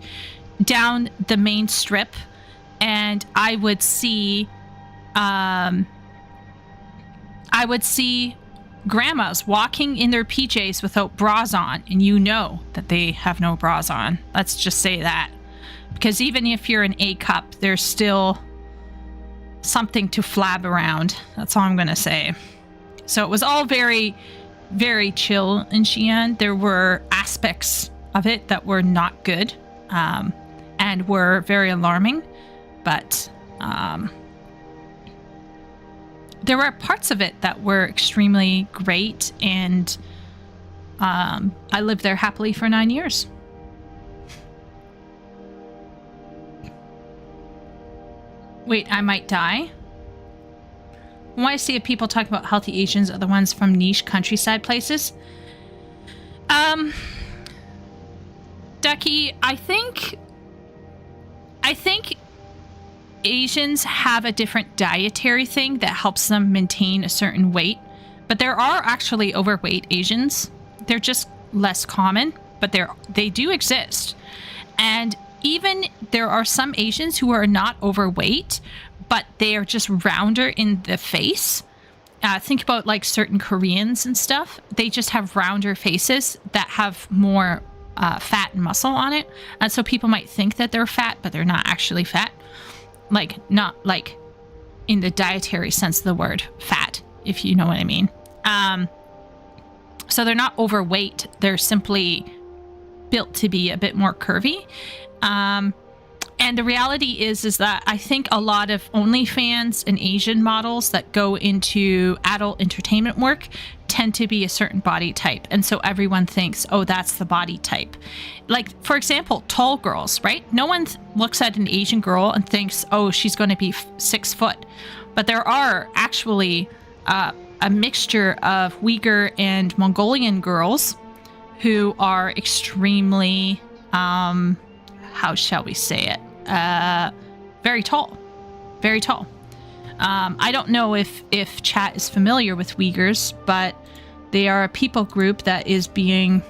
down the main strip and I would see grandmas walking in their PJs without bras on, and you know that they have no bras on. Let's just say that. Because even if you're an A cup, there's still something to flab around. That's all I'm going to say. So it was all very, very chill in Xi'an. There were aspects of it that were not good and were very alarming, but there were parts of it that were extremely great, and I lived there happily for 9 years. Wait, I might die? When I see people talk about healthy Asians are the ones from niche countryside places. Ducky, I think Asians have a different dietary thing that helps them maintain a certain weight, but there are actually overweight Asians. They're just less common, but they do exist. And even there are some Asians who are not overweight, but they are just rounder in the face. Think about like certain Koreans and stuff. They just have rounder faces that have more fat and muscle on it. And so people might think that they're fat, but they're not actually fat. Like, not like in the dietary sense of the word fat, if you know what I mean. So they're not overweight. They're simply built to be a bit more curvy. And the reality is that I think a lot of OnlyFans and Asian models that go into adult entertainment work tend to be a certain body type. And so everyone thinks, oh, that's the body type. Like, for example, tall girls, right? No one looks at an Asian girl and thinks, oh, she's going to be 6 foot. But there are actually a mixture of Uyghur and Mongolian girls who are extremely, how shall we say it? Very tall. Very tall. I don't know if chat is familiar with Uyghurs, but they are a people group that is being,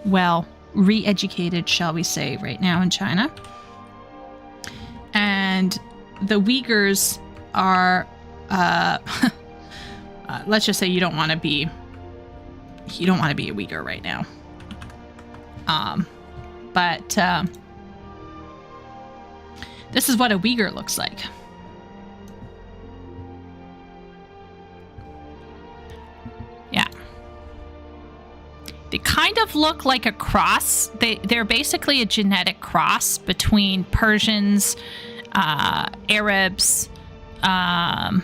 well, re-educated, shall we say, right now in China. And the Uyghurs are, let's just say you don't want to be a Uyghur right now. But this is what a Uyghur looks like. kind of look like a cross. They're basically a genetic cross between Persians, Arabs, kind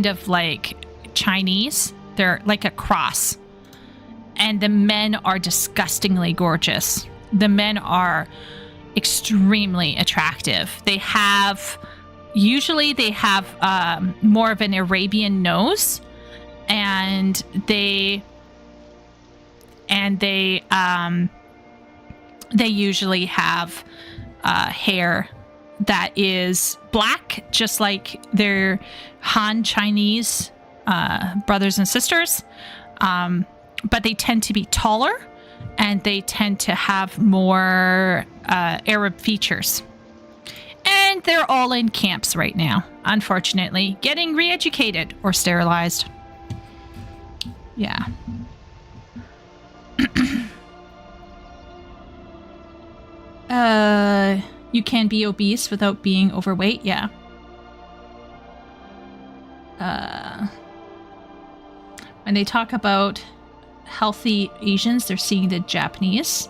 of like Chinese. They're like a cross. And the men are disgustingly gorgeous. The men are extremely attractive. Usually they have more of an Arabian nose, and they usually have hair that is black, just like their Han Chinese brothers and sisters, but they tend to be taller, and they tend to have more Arab features. And they're all in camps right now, unfortunately, getting re-educated or sterilized. Yeah. You can be obese without being overweight, yeah. When they talk about healthy Asians, they're seeing the Japanese,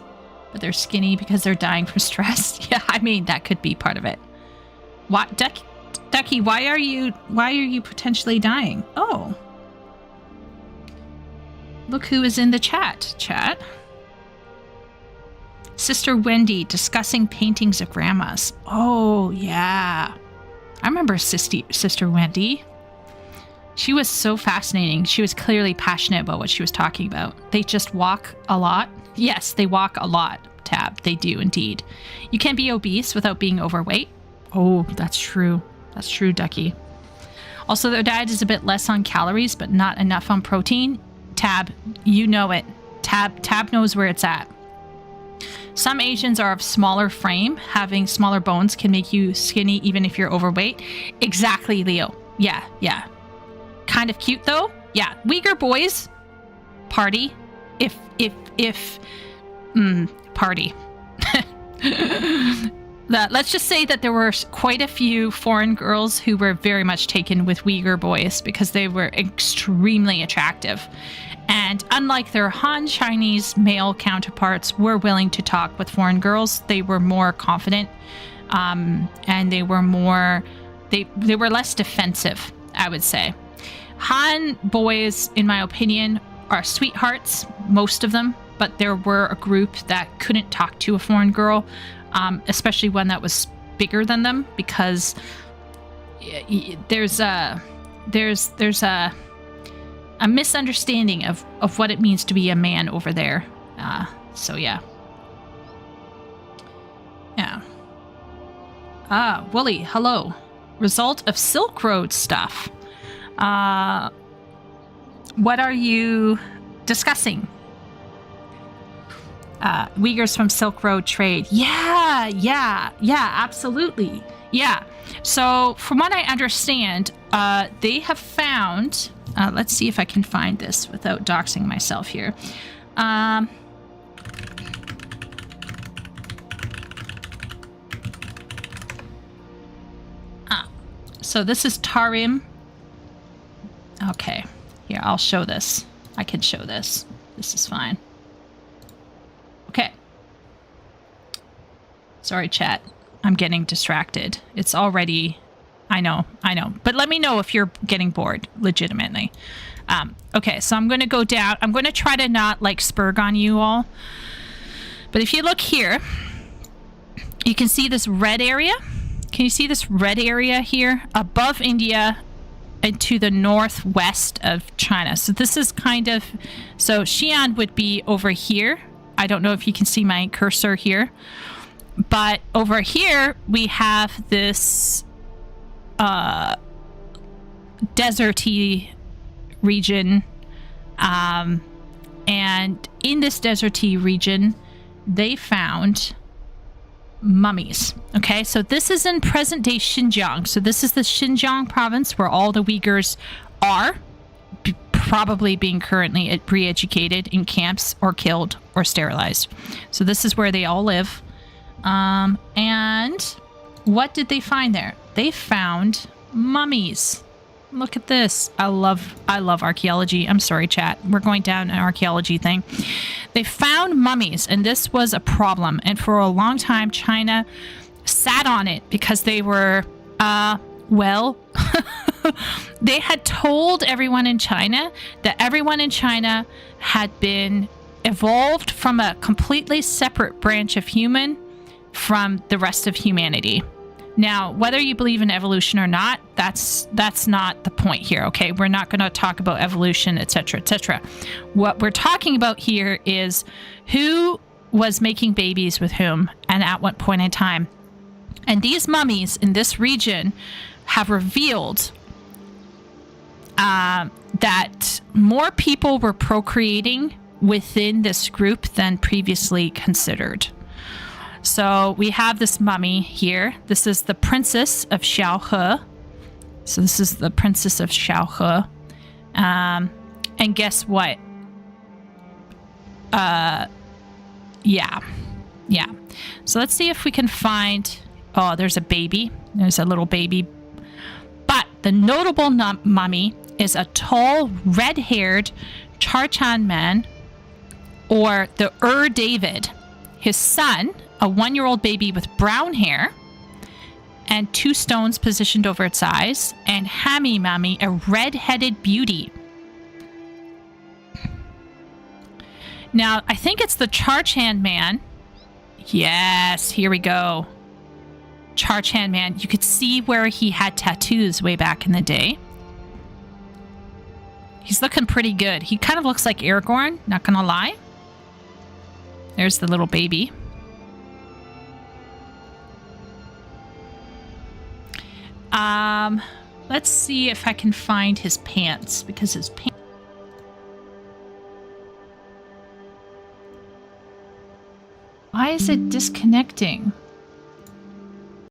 but they're skinny because they're dying from stress. Yeah, I mean, that could be part of it. What, Ducky, why are you potentially dying? Oh. Look who is in the chat. Sister Wendy discussing paintings of grandmas. Oh, yeah. I remember Sister Wendy. She was so fascinating. She was clearly passionate about what she was talking about. They just walk a lot. Yes, they walk a lot, Tab. They do indeed. You can be obese without being overweight. Oh, that's true. That's true, Ducky. Also, their diet is a bit less on calories, but not enough on protein. Tab, you know it. Tab knows where it's at. Some Asians are of smaller frame. Having smaller bones can make you skinny even if you're overweight. Exactly, Leo. Yeah. Kind of cute though. Yeah, Uyghur boys party. Party. Let's just say that there were quite a few foreign girls who were very much taken with Uyghur boys because they were extremely attractive. And unlike their Han Chinese male counterparts were willing to talk with foreign girls, they were more confident, and they were less defensive, I would say. Han boys, in my opinion, are sweethearts, most of them, but there were a group that couldn't talk to a foreign girl, especially one that was bigger than them, because there's a misunderstanding of what it means to be a man over there. So yeah. Wooly, hello. Result of Silk Road stuff. What are you discussing? Uyghurs from Silk Road trade. Yeah, absolutely. Yeah. So from what I understand, they have found, let's see if I can find this without doxing myself here. So this is Tarim. Okay, here, I'll show this. I can show this. This is fine. Okay. Sorry, chat. I'm getting distracted. It's already... I know. But let me know if you're getting bored, legitimately. Okay, so I'm going to go down. I'm going to try to not, like, spurg on you all. But if you look here, you can see this red area. Can you see this red area here? Above India and to the northwest of China. So this is kind of... So Xi'an would be over here. I don't know if you can see my cursor here. But over here, we have this deserty region. And in this deserty region, they found mummies. Okay, so this is in present-day Xinjiang. So this is the Xinjiang province where all the Uyghurs are, probably being currently re-educated in camps or killed or sterilized. So this is where they all live. And what did they find there? They found mummies. look at this. I love archaeology. I'm sorry, chat. We're going down an archaeology thing. They found mummies, and this was a problem. And for a long time, China sat on it because they were, they had told everyone in China that everyone in China had been evolved from a completely separate branch of human from the rest of humanity. Now, whether you believe in evolution or not, that's not the point here, okay? We're not going to talk about evolution, etc., etc. What we're talking about here is who was making babies with whom and at what point in time. And these mummies in this region have revealed that more people were procreating within this group than previously considered. So we have this mummy here. This is the Princess of Xiaohe. So this is the Princess of Xiaohe. And guess what? Yeah. So let's see if we can find... Oh, there's a baby. There's a little baby. But the notable mummy is a tall, red-haired Charchan man, or the David. His son, a 1-year-old baby with brown hair, and 2 stones positioned over its eyes, and Hami Mummy, a red-headed beauty. Now, I think it's the Charchan man. Yes, here we go. Charchan man. You could see where he had tattoos way back in the day. He's looking pretty good. He kind of looks like Aragorn, not gonna lie. There's the little baby. Let's see if I can find his pants, because his pants... Why is it disconnecting?